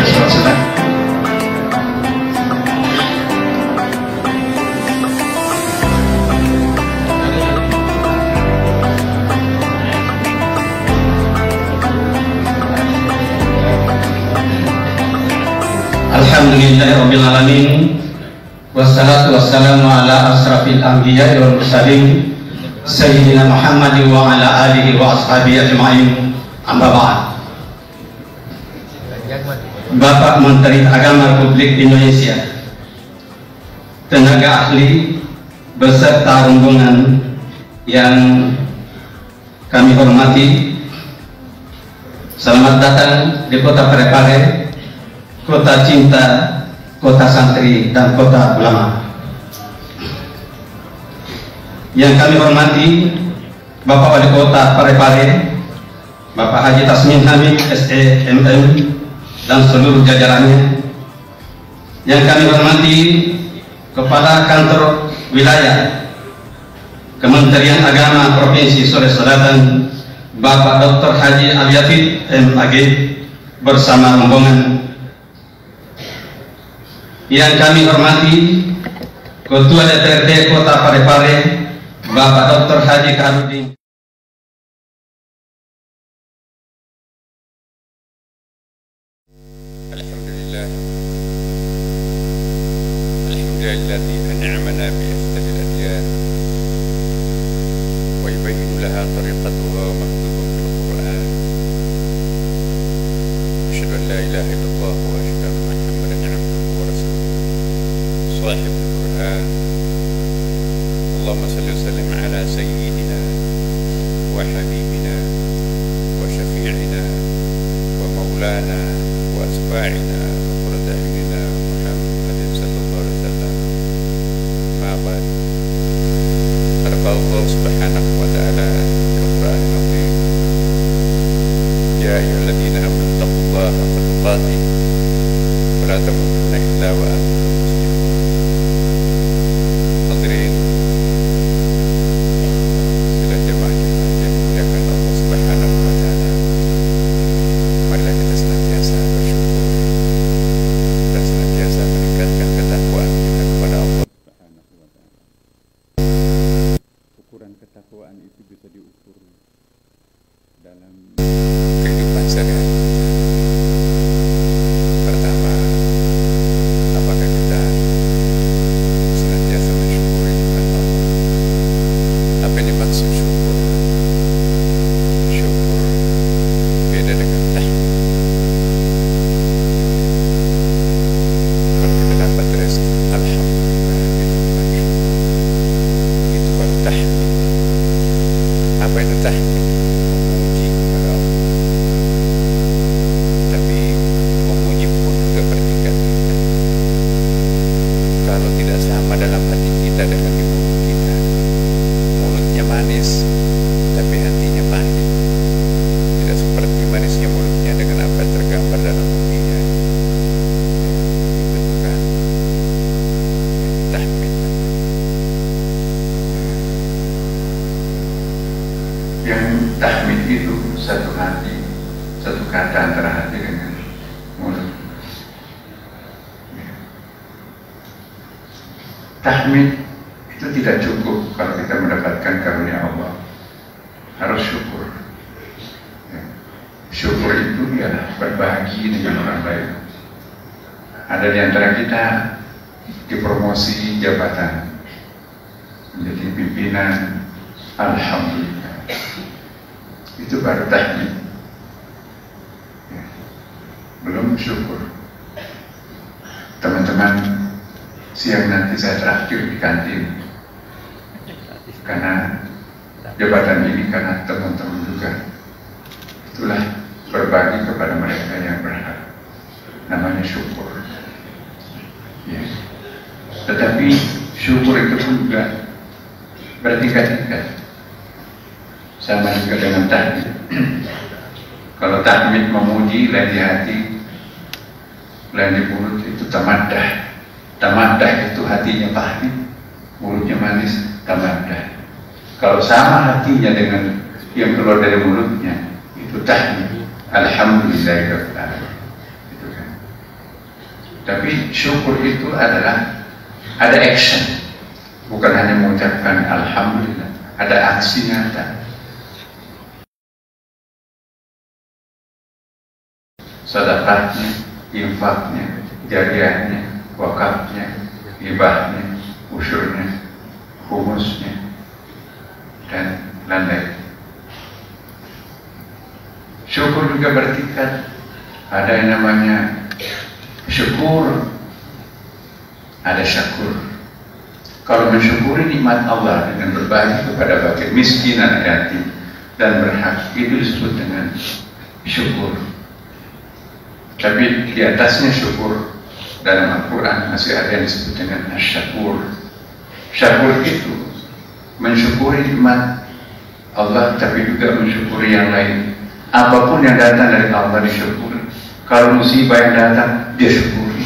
Silakan. Alhamdulillahirrabbilalamin. Wassalatu wassalamu ala asrafil anbiya wal mursalin Sayyidina Muhammad wa ala alihi wa ashabihi ajma'in. Amma ba'd. Bapak Menteri Agama Republik Indonesia, tenaga ahli beserta rombongan yang kami hormati, selamat datang di Kota Parepare, kota cinta, kota santri, dan kota ulama. Yang kami hormati Bapak Wali Kota Parepare, Bapak Haji Tasmin Hamid SEMM, dan seluruh jajarannya. Yang kami hormati Kepala Kantor Wilayah Kementerian Agama Provinsi Sulawesi Selatan, Bapak Dr. Haji Aliyafid MAG bersama rombongan. Yang kami hormati Ketua DPRD Kota Parepare, Bapak Dr. Haji Kaharudin. Alhamdulillahilladzi an'amana bi afdalil adyan wa yubayyinu laha tariqatuha wa maktubun fil Qur'an. Asyhadu an la ilaha illallah wa asyhadu anna Muhammadan abduhu wa rasuluh. Shahibul Qur'an. Allahumma shalli wa sallim ala sayyidina wa habibina wa syafi'ina wa maulana wa asba'ina wa qurrata a'yunina Muhammadin sallallahu alaihi wasallam. Ma ba'd. Qala Allah subhanahu wa ta'ala fil Qur'anil azim, ya ayyuhalladzina amanu taqullaha haqqa tuqatih wa la tamutunna illa wa antum muslimun. Hadirin sila jemaah yang dimuliakan Allah subhanahu wa ta'ala, marilah kita senantiasa bersyukur dan senantiasa meningkatkan ketakwaan kita kepada Allah subhanahu wa ta'ala. Ukuran ketakwaan itu bisa diukur dalam kehidupan sehari-hari. Pertama, apakah kita senantiasa mensyukuri nikmat Allah? Apa yang dimaksud syukur? Syukur beda dengan tahmid. Kalau kita dapat rezeki, alhamdulillah, itu bukan syukur, itu baru tahmid. Apa itu tahmid? Memuji kepada Allah. Tapi memuji pun juga bertingkat-tingkat. Kalau tidak sama dalam hati kita dengan di mulut kita, mulutnya manis tapi hatinya pahit, tidak seperti manisnya mulutnya dengan apa yang tergambar dalam hatinya. Itu bukan tahmid. Yang tahmid itu satu hati, satu kata antara hati dengan mulut. Tahmid itu tidak cukup kalau kita mendapatkan karunia Allah, harus syukur. Syukur itu ialah berbagi dengan orang lain. Ada di antara kita dipromosi jabatan menjadi pimpinan, alhamdulillah, itu baru tahmid. Belum syukur. Teman-teman, siang nanti saya traktir di kantin karena jabatan ini, karena teman-teman juga. Itulah berbagi kepada mereka yang berhak, namanya syukur. Ya. Tetapi syukur itu pun juga bertingkat-tingkat, sama juga dengan tahmid. Kalau tahmid memuji, lain di hati, lain di mulut, itu tamaddah. Tamaddah itu hatinya pahit, mulutnya manis, tamaddah. Kalau sama hatinya dengan yang keluar dari mulutnya, itu tahmid. Alhamdulillahirabbil alamin. Itu kan. Tapi syukur itu adalah ada action, bukan hanya mengucapkan alhamdulillah, ada aksi nyata. Sedekahnya, infaknya, jariahnya, wakafnya, hibahnya, usyurnya, humusnya, dan lain-lain. Syukur juga bertingkat. Ada yang namanya syukur, ada syakur. Kalau mensyukuri nikmat Allah dengan berbagi kepada fakir, miskin, anak yatim, dan berhak, itu disebut dengan syukur. Tapi di atasnya syukur dalam Al-Quran masih ada yang disebut dengan asyakur. Syakur itu mensyukuri nikmat Allah, tapi juga mensyukuri yang lain. Apapun yang datang dari Allah disyukuri. Kalau musibah yang datang, dia syukuri.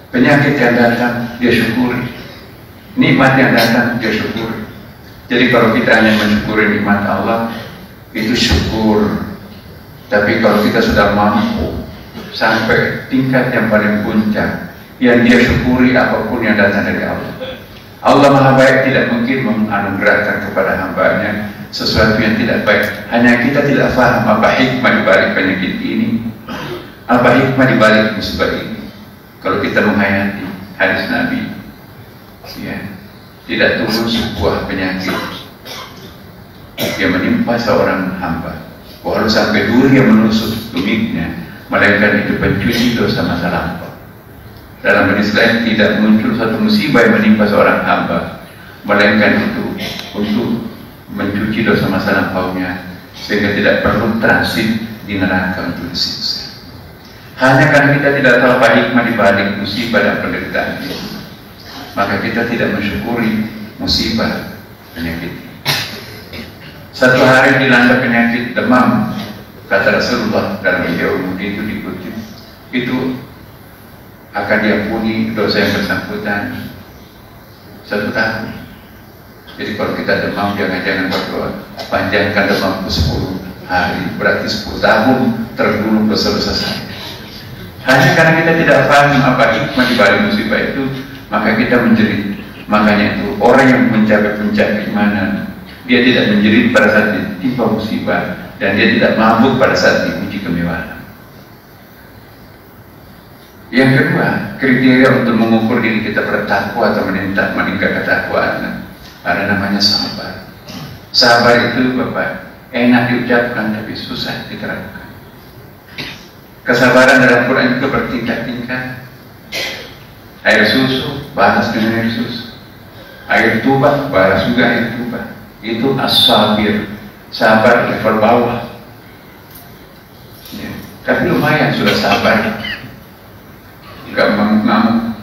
Penyakit yang datang, dia syukuri. Nikmat yang datang, dia syukuri. Jadi kalau kita hanya mensyukuri nikmat Allah, itu syukur. Tapi kalau kita sudah mampu sampai tingkat yang paling puncak, yang dia syukuri apapun yang datang dari Allah. Allah Maha Baik, tidak mungkin menganugerahkan kepada hambanya sesuatu yang tidak baik. Hanya kita tidak faham apa hikmah dibalik penyakit ini, apa hikmah dibalik musibah ini. Kalau kita menghayati hadis Nabi, ya, tidak turun sebuah penyakit yang menimpa seorang hamba, walau sampai duri yang menusuk tumitnya, melainkan itu pencuci dosa masa lampau. Dalam hadis lain, tidak muncul suatu musibah yang menimpa seorang hamba, melainkan itu untuk mencuci dosa masa lampaunya, sehingga tidak perlu transit di neraka untuk disiksa. Hanya karena kita tidak tahu apa hikmah di balik musibah dan penderitaan itu, maka kita tidak mensyukuri musibah penyakit. Satu hari dilanda penyakit demam, kata Rasulullah dalam Ihya itu dikutip, itu akan diampuni dosa yang bersangkutan 1 tahun. Jadi kalau kita demam, jangan berdoa panjangkan demam ke 10 hari, berarti 10 tahun tergulung dosa-dosa saya. Hanya karena kita tidak paham apa hikmah di balik musibah itu, maka kita menjerit. Makanya itu orang yang mencapai puncak keimanan, dia tidak menjerit pada saat ditimpa musibah, dan dia tidak mabuk pada saat diuji kemewahan. Yang kedua, kriteria untuk mengukur diri kita bertakwa atau meningkat ketakwaan, ada namanya sabar. Sabar itu Bapak, enak diucapkan tapi susah diterapkan. Kesabaran dalam Quran juga bertingkat-tingkat. Air susu balas dengan air susu, air tuba balas juga air tuba. Itu as-sabir, sabar level bawah ya. Tapi lumayan sudah sabar, nggak ngamuk-ngamuk.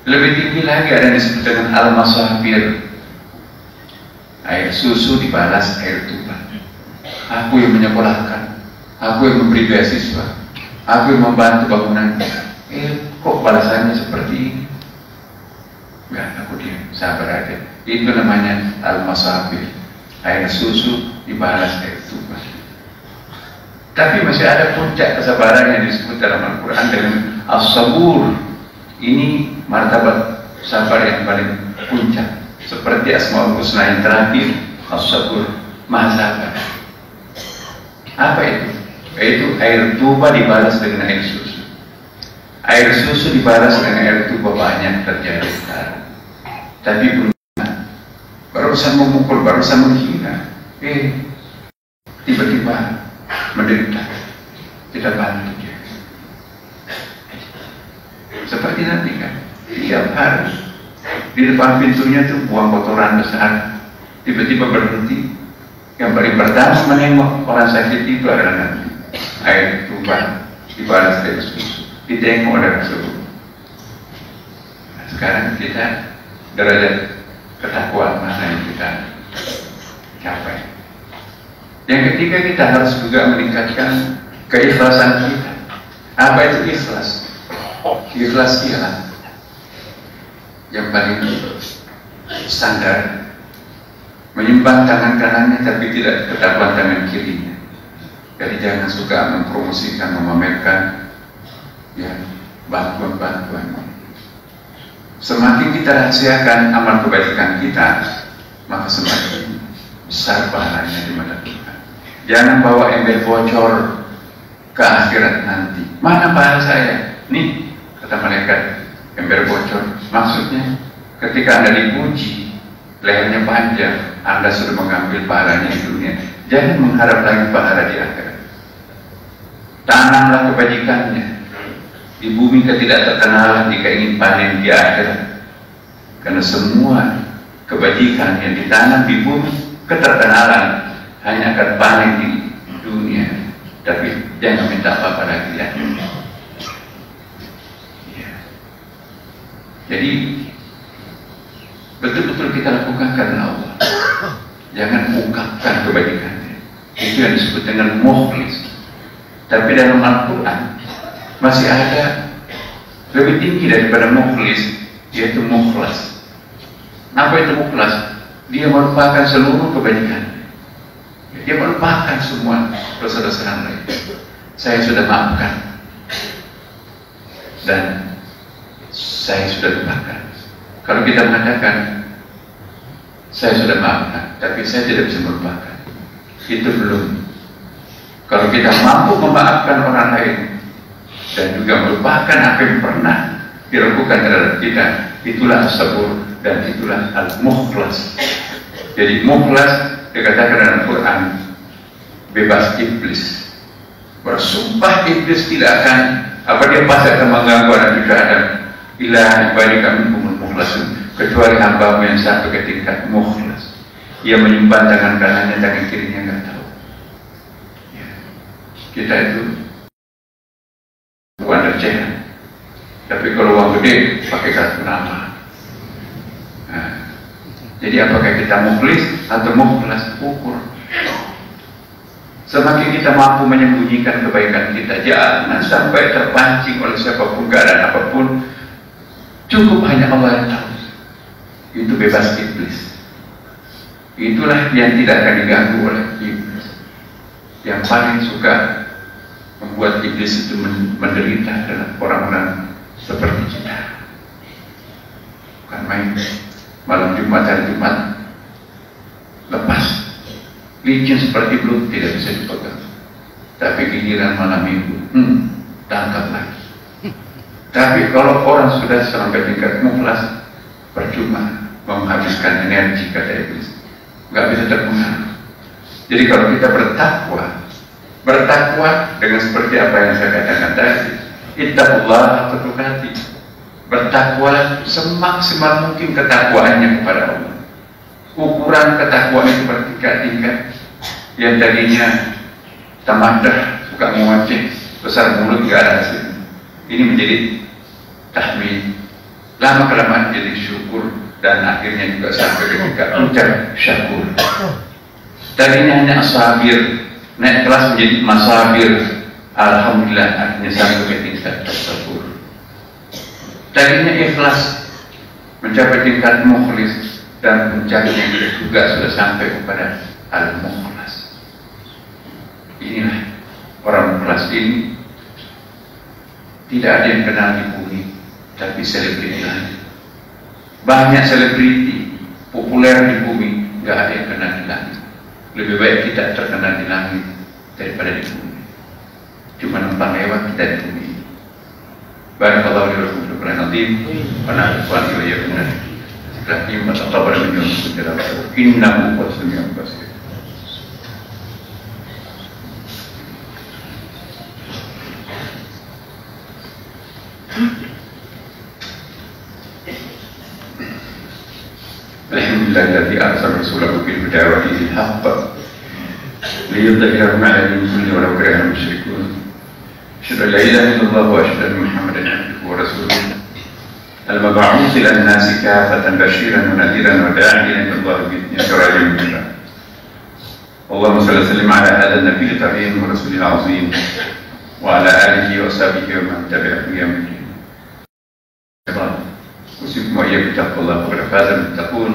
Lebih tinggi lagi ada yang disebut dengan al-masabir, air susu dibalas air tuba. Aku yang menyekolahkan, aku yang memberi beasiswa, aku yang membantu bangunan, kok balasannya seperti ini? Enggak, aku diam, sabar aja. Itu namanya al-masabir, air susu dibalas air tuba. Tapi masih ada puncak kesabaran yang disebut dalam Al-Quran dengan as-sabur. Ini martabat sabar yang paling puncak, seperti Asmaul Husna yang terakhir, as-sabur, maha sabar. Apa itu? Yaitu air tuba dibalas dengan air susu. Air susu dibalas dengan air tuba banyak terjadi sekarang. Tapi barusan memukul, barusan menghina, tiba-tiba menderita, tidak bantu dia. Seperti nanti kan, tiap hari di depan pintunya tuh buang kotoran besar, tiba-tiba berhenti. Yang paling pertama menengok orang sakit itu adalah nanti air tuba dibalas air susu, ditengok oleh Rasulullah. Nah, sekarang kita derajat ketakwaan mana yang kita capai. Yang ketiga, kita harus juga meningkatkan keikhlasan kita. Apa itu ikhlas? Ikhlas ialah yang paling standar, menyembah tangan kanannya tapi tidak ketakuan tangan kirinya. Jadi jangan suka mempromosikan, memamerkan, ya, bantuan. Semakin kita rahasiakan amal kebaikan kita, maka semakin besar pahalanya di mata Tuhan. Jangan bawa ember bocor ke akhirat nanti. Mana pahala saya? Nih, kata malaikat, ember bocor. Maksudnya, ketika Anda dipuji, lehernya panjang, Anda sudah mengambil pahalanya di dunia. Jangan mengharap lagi pahala di akhirat. Tanamlah kebajikannya. Di bumi ketidakterkenalan jika ingin panen di akhirat. Karena semua kebajikan yang ditanam di bumi keterkenalan hanya akan panen di dunia. Tapi jangan minta apa-apa lagi ya. Jadi betul-betul kita lakukan karena Allah. Jangan ungkapkan kebajikannya. Itu yang disebut dengan mukhlis. Tapi dalam Al-Quran masih ada lebih tinggi daripada mukhlis, yaitu mukhlas. Apa itu mukhlas? Dia melupakan seluruh kebajikan. Dia melupakan semua dosa-dosa yang lain. Saya sudah maafkan dan saya sudah lupakan. Kalau kita mengatakan saya sudah maafkan, tapi saya tidak bisa melupakan, itu belum. Kalau kita mampu memaafkan orang lain dan juga melupakan apa yang pernah dilakukan terhadap kita, itulah as-sabur dan itulah al-mukhlas. Jadi mukhlas dikatakan dalam Quran bebas iblis. Bersumpah iblis tidak akan dia pasti akan mengganggu anak cucu Adam. Ila ibadika minhumul mukhlasun, kecuali hamba yang sampai ke tingkat mukhlas. Ia menyimpan tangan kanannya, tangan kirinya nggak tahu. Ya. Kita itu bukan recehan, tapi kalau uang gede pakai kartu nama. Nah, jadi apakah kita mukhlis atau mukhlas? Ukur. Semakin kita mampu menyembunyikan kebaikan kita, jangan sampai terpancing oleh siapapun, keadaan apapun. Cukup hanya Allah yang tahu. Itu bebas iblis. Itulah yang tidak akan diganggu oleh iblis. Yang paling suka membuat iblis itu menderita adalah orang-orang seperti kita. Bukan main. Malam Jumat, hari Jumat lepas, licin seperti belut, tidak bisa dipegang. Tapi giliran malam Minggu, tangkap lagi. Tapi kalau orang sudah sampai tingkat mukhlas, percuma menghabiskan energi, kata iblis, nggak bisa terpengaruh. Jadi kalau kita bertakwa dengan seperti apa yang saya katakan tadi, ittaqullah haqqa tuqatih. Bertakwa semaksimal mungkin ketakwaannya kepada Allah. Ukuran ketakwaan itu bertingkat-tingkat. Yang tadinya tamadah, suka ngoceh, besar mulut, nggak ada hasilnya. Ini menjadi tahmid, lama-kelamaan jadi syukur, dan akhirnya juga sampai ke tingkat puncak syakur. Tadinya hanya asabir, naik kelas menjadi masabir, alhamdulillah akhirnya sampai ke tingkat syukur. Tadinya ikhlas mencapai tingkat mukhlis, dan puncaknya juga sudah sampai kepada al-mukhlas. Inilah orang mukhlas ini. Tidak ada yang kenal di bumi, tapi selebriti lain. Banyak selebriti populer di bumi, nggak ada yang kenal di langit. Lebih baik kita terkenal di langit daripada di bumi. Cuma numpang lewat kita di bumi. Barakallahu li wa lakum fil Qur'anil azim wa nafa'ani wa iyyakum bima taqabbala minna innahu huwas samiul basir. Alhamdulillahilladzi arsala rasulahu bil huda wa dinil haqq liyudhhirahu 'ala dini kullihi walau kariha al-musyrikun. Asyhadu an la ilaha illallah wa asyhadu anna Muhammadan 'abduhu wa rasuluh. Al-mab'uts ila an-nasi kaffatan basyiran wa nadhiran wa da'iyan ila Allah bi idhnihi sirajan munira. Allahumma shalli wa sallim 'ala hadha an-nabiyil karim wa rasulil 'azim wa 'ala alihi wa sahbihi wa man tabi'ahu ila yaumil din. أوصيكم وإياكم بتقوى الله فقد فاز المتقون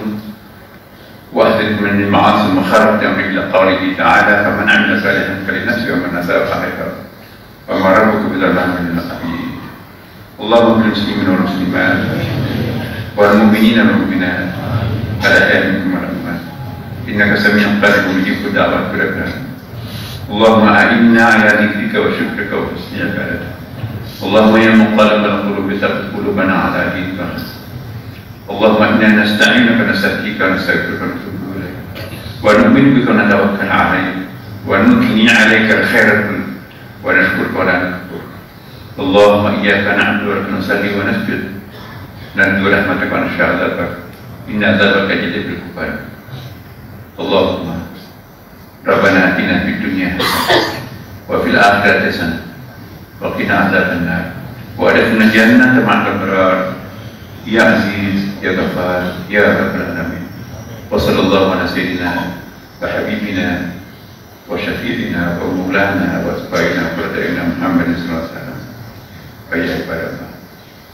وأهدكم من المعاصي المخرة إلى قوله تعالى فمن عمل صالحا فلنفسه ومن أساء فعليها وما ربك بظلام للعبيد. اللهم اغفر للمسلمين والمسلمات والمؤمنين والمؤمنات الأحياء منهم والأموات إنك سميع قريب مجيب الدعوات بربنا. اللهم أعنا على ذكرك وشكرك وحسن عبادتك. اللهم يا مقلب القلوب ثبت قلوبنا على دينك. اللهم إنا نستعينك ونستهديك ونستغفرك ونتوب إليك ونؤمن بك ونتوكل عليك ونثني عليك الخير كله ونشكرك ولا نكفرك. اللهم إياك نعبد ولك نصلي ونسجد نرجو رحمتك ونخشى عذابك إن عذابك جديد بالكفار. اللهم ربنا آتنا في الدنيا حسنة وفي الآخرة حسنة وقنا عذاب النار وأدخلنا الجنة مع الأبرار يا عزيز يا غفار يا رب العالمين. وصلى الله على سيدنا وحبيبنا وشفيعنا ومولانا وأتباعنا وقرة محمد صلى الله عليه وسلم. فيا عباد الله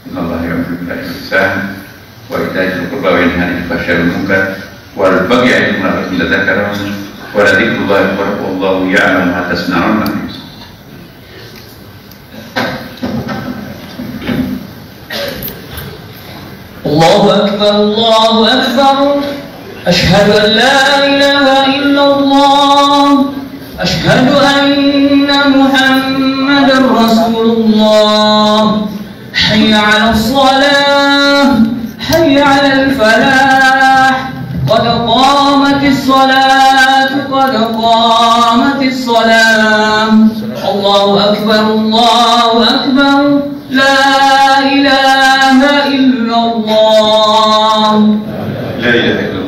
إن الله يأمر بالعدل والإحسان وإيتاء ذي القربى وينهى عن الفحشاء والمنكر والبغي يعظكم لعلكم تذكرون ولذكر الله أكبر والله يعلم ما تصنعون. الله أكبر الله أكبر أشهد أن لا إله إلا الله أشهد أن محمدا رسول الله. حي على الصلاة حي على الفلاح قد قامت الصلاة قد قامت الصلاة. الله أكبر الله أكبر لا إله إلا الله. لا إله إلا الله.